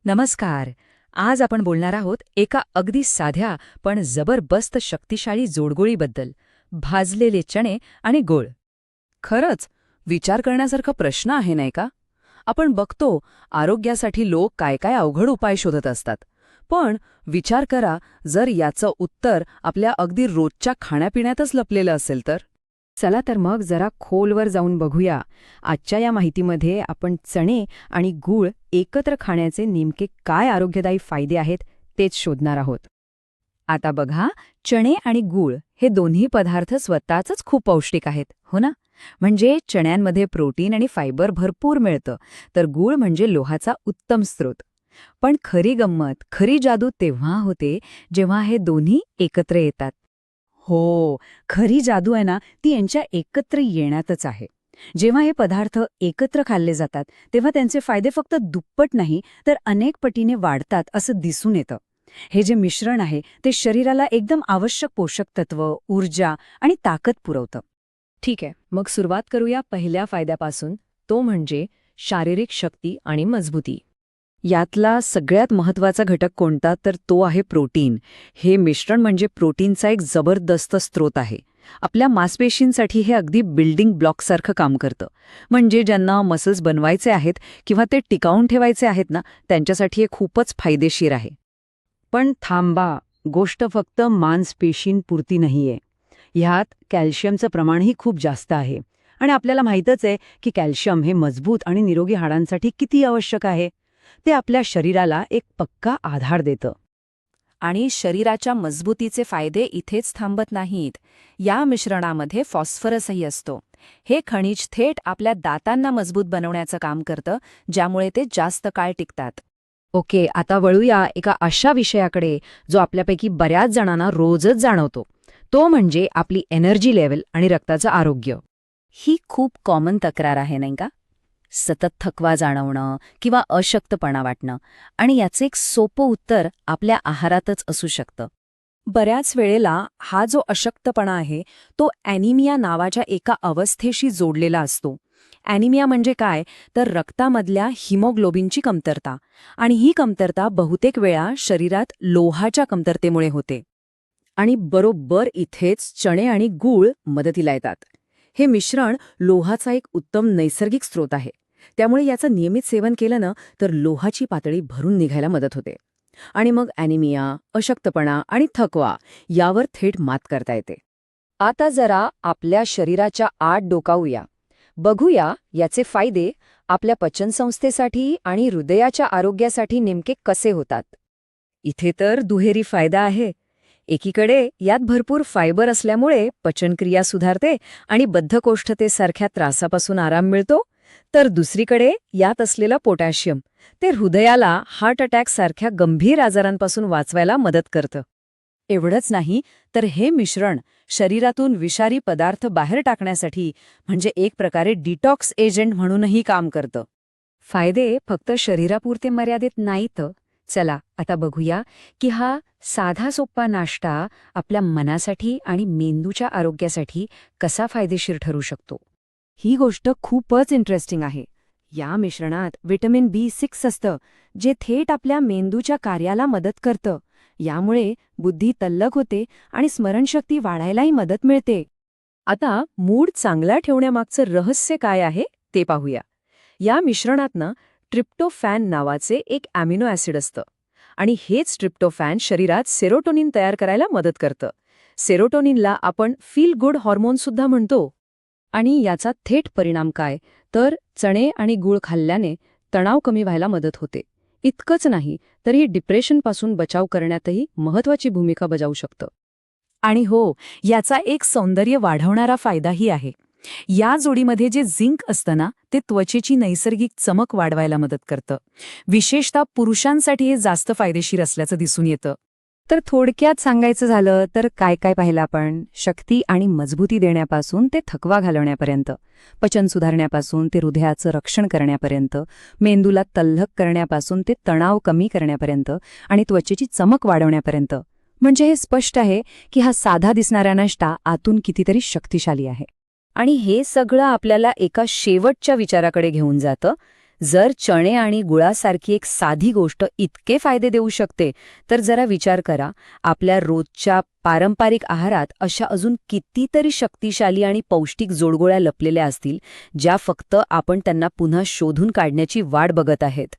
नमस्कार. आज आपण बोलणार आहोत एका अगदी साध्या पण जबरदस्त शक्तिशाली जोडगोळीबद्दल, भाजलेले चणे आणि गूळ. खरंच विचार करण्यासारखा प्रश्न आहे नाही का? आपण बघतो आरोग्यासाठी लोक काय काय अवघड उपाय शोधत असतात. पण विचार करा, जर याचं उत्तर आपल्या अगदी रोजच्या खाण्यापिण्यातच लपलेलं असेल तर. चला तर मग जरा खोलवर जाऊन बघूया. आजच्या या माहितीमध्ये आपण चणे आणि गूळ एकत्र खाण्याचे नेमके काय आरोग्यदायी फायदे आहेत तेच शोधणार आहोत. आता बघा, चणे आणि गूळ हे दोन्ही पदार्थ स्वतःच खूप पौष्टिक आहेत, हो ना? म्हणजे चण्यांमध्ये प्रोटीन आणि फायबर भरपूर मिळतं, तर गूळ म्हणजे लोहाचा उत्तम स्रोत. पण खरी गंमत, खरी जादू तेव्हा होते जेव्हा हे दोन्ही एकत्र येतात. हो, खरी जादू आहे ना, ती यांच्या एकत्र येण्यातच आहे. जेव्हा हे पदार्थ एकत्र खाल्ले जातात तेव्हा त्यांचे फायदे फक्त दुप्पट नाही तर अनेक पटीने वाढतात असं दिसून येतं. हे जे मिश्रण आहे ते शरीराला एकदम आवश्यक पोषक तत्व, ऊर्जा आणि ताकद पुरवतं. ठीक आहे, मग सुरुवात करूया पहिल्या फायद्यापासून, तो म्हणजे शारीरिक शक्ती आणि मजबूती. यातला सगळ्यात महत्त्वाचा घटक कोणता तर तो आहे प्रोटीन. हे मिश्रण म्हणजे प्रोटीनचा एक जबरदस्त स्रोत आहे. आपल्या मांसपेशींसाठी हे अगदी बिल्डिंग ब्लॉकसारखं काम करतं. म्हणजे ज्यांना मसल्स बनवायचे आहेत किंवा ते टिकावून ठेवायचे आहेत ना, त्यांच्यासाठी हे खूपच फायदेशीर आहे. पण थांबा, गोष्ट फक्त मांसपेशींपुरती नाहीये. ह्यात कॅल्शियमचं प्रमाणही खूप जास्त आहे. आणि आपल्याला माहीतच आहे की कॅल्शियम हे मजबूत आणि निरोगी हाडांसाठी किती आवश्यक आहे. ते आपल्या शरीराला एक पक्का आधार देतं. आणि शरीराच्या मजबूतीचे फायदे इथेच थांबत नाहीत. या मिश्रणामध्ये फॉस्फरसही असतो. हे खनिज थेट आपल्या दातांना मजबूत बनवण्याचं काम करतं, ज्यामुळे ते जास्त काळ टिकतात. ओके, आता वळूया एका अशा विषयाकडे जो आपल्यापैकी बऱ्याच जणांना रोजच जाणवतो. तो म्हणजे आपली एनर्जी लेव्हल आणि रक्ताचं आरोग्य. ही खूप कॉमन तक्रार आहे, नाही का? सतत थकवा जाणवणं किंवा अशक्तपणा वाटणं, आणि याचं एक सोपं उत्तर आपल्या आहारातच असू शकतं. बऱ्याच वेळेला हा जो अशक्तपणा आहे तो ॲनिमिया नावाच्या एका अवस्थेशी जोडलेला असतो. ॲनिमिया म्हणजे काय तर रक्तामधल्या हिमोग्लोबिनची कमतरता, आणि ही कमतरता बहुतेक वेळा शरीरात लोहाच्या कमतरतेमुळे होते. आणि बरोबर इथेच चणे आणि गूळ मदतीला येतात. हे मिश्रण लोहाचा एक उत्तम नैसर्गिक स्रोत आहे. त्यामुळे याचं नियमित सेवन केलं ना तर लोहाची पातळी भरून निघायला मदत होते. आणि मग ॲनिमिया, अशक्तपणा आणि थकवा यावर थेट मात करता येते. आता जरा आपल्या शरीराच्या आत डोकावूया. बघूया याचे फायदे आपल्या पचनसंस्थेसाठी आणि हृदयाच्या आरोग्यासाठी नेमके कसे होतात. इथे तर दुहेरी फायदा आहे. एकीकडे यात भरपूर फायबर असल्यामुळे पचनक्रिया सुधारते आणि बद्धकोष्ठतेसारख्या त्रासापासून आराम मिळतो. तर दुसरीकडे यात असलेलं पोटॅशियम ते हृदयाला हार्ट अटॅकसारख्या गंभीर आजारांपासून वाचवायला मदत करतं. एवढंच नाही तर हे मिश्रण शरीरातून विषारी पदार्थ बाहेर टाकण्यासाठी म्हणजे एक प्रकारे डिटॉक्स एजंट म्हणूनही काम करतं. फायदे फक्त शरीरापुरते मर्यादित नाहीत. चला आता बघूया की हा साधा सोप्पा नाश्ता आपल्या मनासाठी आणि मेंदूच्या आरोग्यासाठी कसा फायदेशीर ठरू शकतो. ही गोष्ट खूपच इंटरेस्टिंग आहे. या मिश्रणात व्हिटॅमिन B6 असतं, जे थेट आपल्या मेंदूच्या कार्याला मदत करतं. यामुळे बुद्धी तल्लख होते आणि स्मरणशक्ती वाढायलाही मदत मिळते. आता मूड चांगला ठेवण्यामागचं रहस्य काय आहे ते पाहूया. या मिश्रणातनं ट्रिप्टोफॅन नावाचे एक अॅमिनो ॲसिड असतं, आणि हेच ट्रिप्टोफॅन शरीरात सेरोटोनिन तयार करायला मदत करतं. सेरोटोनिनला आपण फील गुड हॉर्मोनसुद्धा म्हणतो. आणि याचा थेट परिणाम काय तर चणे आणि गूळ खाल्ल्याने तणाव कमी व्हायला मदत होते. इतकंच नाही तर ही डिप्रेशनपासून बचाव करण्यातही महत्त्वाची भूमिका बजावू शकतं. आणि हो, याचा एक सौंदर्य वाढवणारा फायदाही आहे. या जोडीमध्ये जे झिंक असतं ना, ते त्वचेची नैसर्गिक चमक वाढवायला मदत करतं. विशेषतः पुरुषांसाठी हे जास्त फायदेशीर असल्याचं दिसून येतं. तर थोडक्यात सांगायचं झालं तर काय काय पाहिलं आपण? शक्ती आणि मजबूती देण्यापासून ते थकवा घालवण्यापर्यंत, पचन सुधारण्यापासून ते हृदयाचं रक्षण करण्यापर्यंत, मेंदूला तल्लख करण्यापासून ते तणाव कमी करण्यापर्यंत आणि त्वचेची चमक वाढवण्यापर्यंत. म्हणजे हे स्पष्ट आहे की हा साधा दिसणारा नाश्ता आतून कितीतरी शक्तिशाली आहे. आणि हे सगळं आपल्याला एका शेवटच्या विचाराकडे घेऊन जातं, जर चणे आणि गुळासारखी एक साधी गोष्ट इतके फायदे देऊ शकते, तर जरा विचार करा, आपल्या रोजच्या पारंपरिक आहारात अशा अजून कितीतरी शक्तिशाली आणि पौष्टिक जोडगोळ्या लपलेल्या असतील, ज्या फक्त आपण त्यांना पुन्हा शोधून काढण्याची वाट बघत आहेत.